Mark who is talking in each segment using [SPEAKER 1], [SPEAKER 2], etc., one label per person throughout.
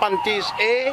[SPEAKER 1] 35A,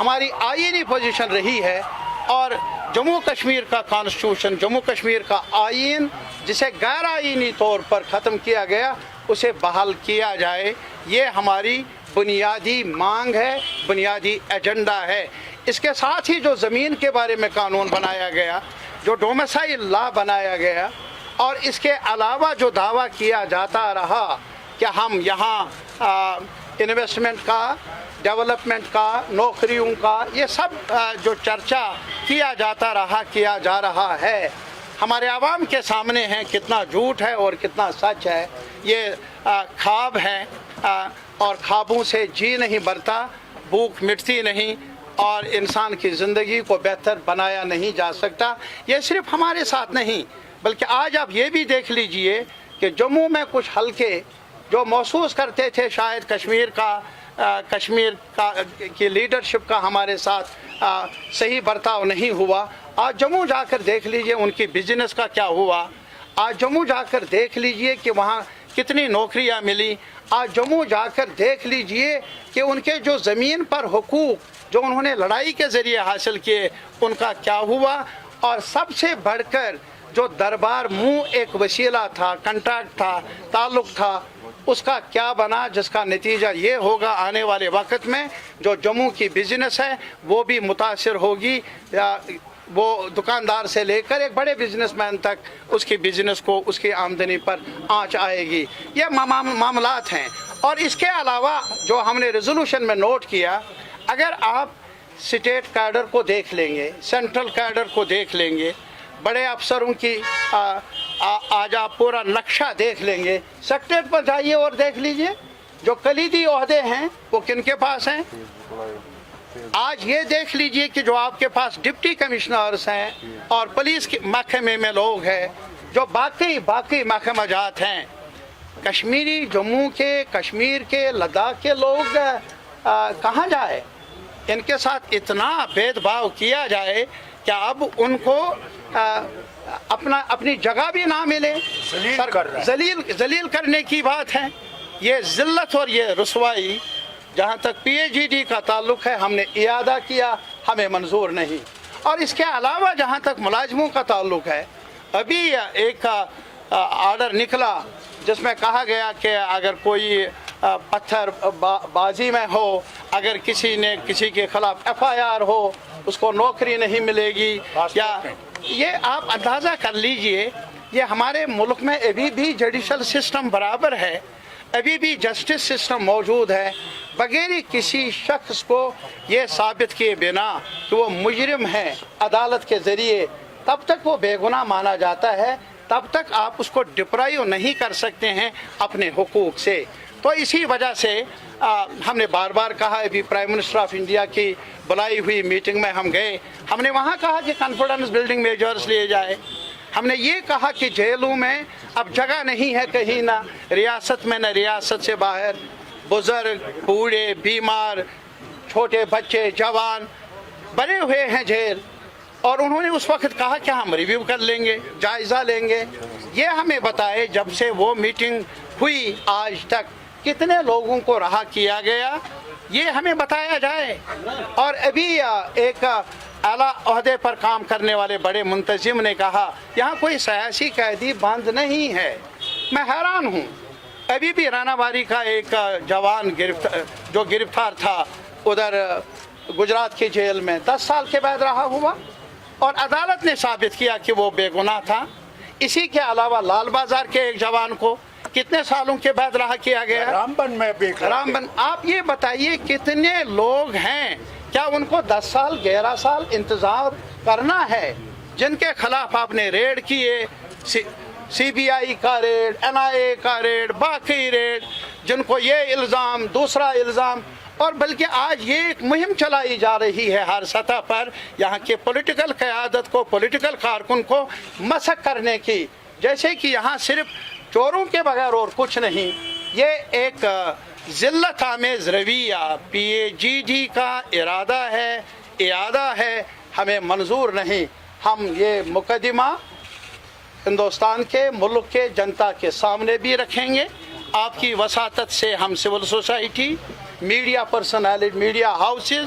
[SPEAKER 1] ہماری آئینی position رہی ہے، اور جموں کشمیر کا کانسٹیٹیوشن، جموں کشمیر کا آئین جسے غیر آئینی طور پر ختم کیا گیا، اسے بحال کیا جائے، یہ ہماری بنیادی مانگ ہے، بنیادی ایجنڈا ہے۔ اس کے ساتھ ہی جو زمین کے بارے میں قانون بنایا گیا، جو ڈومیسائل لا بنایا گیا، اور اس کے علاوہ جو دعویٰ کیا جاتا رہا کہ ہم یہاں انویسٹمنٹ کا، ڈیولپمنٹ کا، نوکریوں کا، یہ سب جو چرچا کیا جا رہا ہے، ہمارے عوام کے سامنے ہیں کتنا جھوٹ ہے اور کتنا سچ ہے۔ یہ خواب ہیں، اور خوابوں سے جی نہیں بھرتا، بھوک مٹتی نہیں، اور انسان کی زندگی کو بہتر بنایا نہیں جا سکتا۔ یہ صرف ہمارے ساتھ نہیں، بلکہ آج آپ یہ بھی دیکھ لیجئے کہ جموں میں کچھ حلقے جو محسوس کرتے تھے شاید کشمیر کی لیڈرشپ کا ہمارے ساتھ صحیح برتاؤ نہیں ہوا، آج جموں جا کر دیکھ لیجئے ان کی بزنس کا کیا ہوا، آج جموں جا کر دیکھ لیجئے کہ وہاں کتنی نوکریاں ملی، آج جموں جا کر دیکھ لیجئے کہ ان کے جو زمین پر حقوق جو انہوں نے لڑائی کے ذریعے حاصل کیے ان کا کیا ہوا، اور سب سے بڑھ کر جو دربار منہ ایک وسیلہ تھا، کنٹریکٹ تھا، تعلق تھا، اس کا کیا بنا، جس کا نتیجہ یہ ہوگا آنے والے وقت میں جو جموں کی بزنس ہے وہ بھی متاثر ہوگی، وہ دکاندار سے لے کر ایک بڑے بزنس مین تک اس کی بزنس کو، اس کی آمدنی پر آنچ آئے گی۔ یہ معاملات ہیں۔ اور اس کے علاوہ جو ہم نے ریزولوشن میں نوٹ کیا، اگر آپ اسٹیٹ کیڈر کو دیکھ لیں گے، سینٹرل کیڈر کو دیکھ لیں گے، بڑے افسروں کی آج آپ پورا نقشہ دیکھ لیں گے، سیکٹریٹ پر جائیے اور دیکھ لیجئے جو کلیدی عہدے ہیں وہ کن کے پاس ہیں۔ آج یہ دیکھ لیجئے کہ جو آپ کے پاس ڈپٹی کمشنرز ہیں اور پولیس کے محکمے میں لوگ ہیں، جو باقی محکمہ جات ہیں، کشمیری جموں کے، کشمیر کے، لداخ کے لوگ کہاں جائے؟ ان کے ساتھ اتنا بھید بھاؤ کیا جائے کہ اب ان کو اپنی جگہ بھی نہ ملے، ذلیل کرنے کی بات ہے۔ یہ ذلت اور یہ رسوائی جہاں تک پی ایچ ڈی کا تعلق ہے، ہم نے اعادہ کیا، ہمیں منظور نہیں۔ اور اس کے علاوہ جہاں تک ملازموں کا تعلق ہے، ابھی ایک آرڈر نکلا جس میں کہا گیا کہ اگر کوئی پتھر بازی میں ہو، اگر کسی کے خلاف ایف آئی آر ہو، اس کو نوکری نہیں ملے گی، یا یہ آپ اندازہ کر لیجئے، یہ ہمارے ملک میں ابھی بھی جوڈیشل سسٹم برابر ہے، ابھی بھی جسٹس سسٹم موجود ہے، بغیر کسی شخص کو یہ ثابت کیے بنا کہ وہ مجرم ہے عدالت کے ذریعے، تب تک وہ بے گناہ مانا جاتا ہے، تب تک آپ اس کو ڈپرائیو نہیں کر سکتے ہیں اپنے حقوق سے۔ تو اسی وجہ سے ہم نے بار بار کہا، ابھی پرائم منسٹر آف انڈیا کی بلائی ہوئی میٹنگ میں ہم گئے، ہم نے وہاں کہا کہ کانفیڈنس بلڈنگ میجرز لیے جائے، ہم نے یہ کہا کہ جیلوں میں اب جگہ نہیں ہے کہیں، نہ ریاست میں نہ ریاست سے باہر، بزرگ، بوڑھے، بیمار، چھوٹے بچے، جوان بنے ہوئے ہیں جیل، اور انہوں نے اس وقت کہا کہ ہم ریویو کر لیں گے، جائزہ لیں گے۔ یہ ہمیں بتائے جب سے وہ میٹنگ ہوئی آج تک کتنے لوگوں کو رہا کیا گیا، یہ ہمیں بتایا جائے۔ اور ابھی ایک اعلیٰ عہدے پر کام کرنے والے بڑے منتظم نے کہا یہاں کوئی سیاسی قیدی بند نہیں ہے۔ میں حیران ہوں، ابھی بھی رانا باری کا ایک جوان جو گرفتار تھا ادھر گجرات کی جیل میں 10 سال کے بعد رہا ہوا، اور عدالت نے ثابت کیا کہ وہ بے گناہ تھا۔ اسی کے علاوہ لال بازار کے ایک جوان کو کتنے سالوں کے بعد رہا کیا گیا؟ رامبن میں بھی۔ رامبن، آپ یہ بتائیے کتنے لوگ ہیں، کیا ان کو 10 سال 11 سال انتظار کرنا ہے، جن کے خلاف آپ نے ریڈ کیے، سی بی آئی کا ریڈ، این آئی اے کا ریڈ، باقی ریڈ، جن کو یہ الزام، دوسرا الزام، اور بلکہ آج یہ ایک مہم چلائی جا رہی ہے ہر سطح پر یہاں کے پولیٹیکل قیادت کو، پولیٹیکل کارکن کو مسخ کرنے کی، جیسے کہ یہاں صرف چوروں کے بغیر اور کچھ نہیں۔ یہ ایک ذلت آمیز رویہ پی اے جی ڈی کا ارادہ ہے، اعادہ ہے، ہمیں منظور نہیں۔ ہم یہ مقدمہ ہندوستان کے، ملک کے جنتا کے سامنے بھی رکھیں گے۔ آپ کی وساطت سے ہم civil society, media personality, media houses,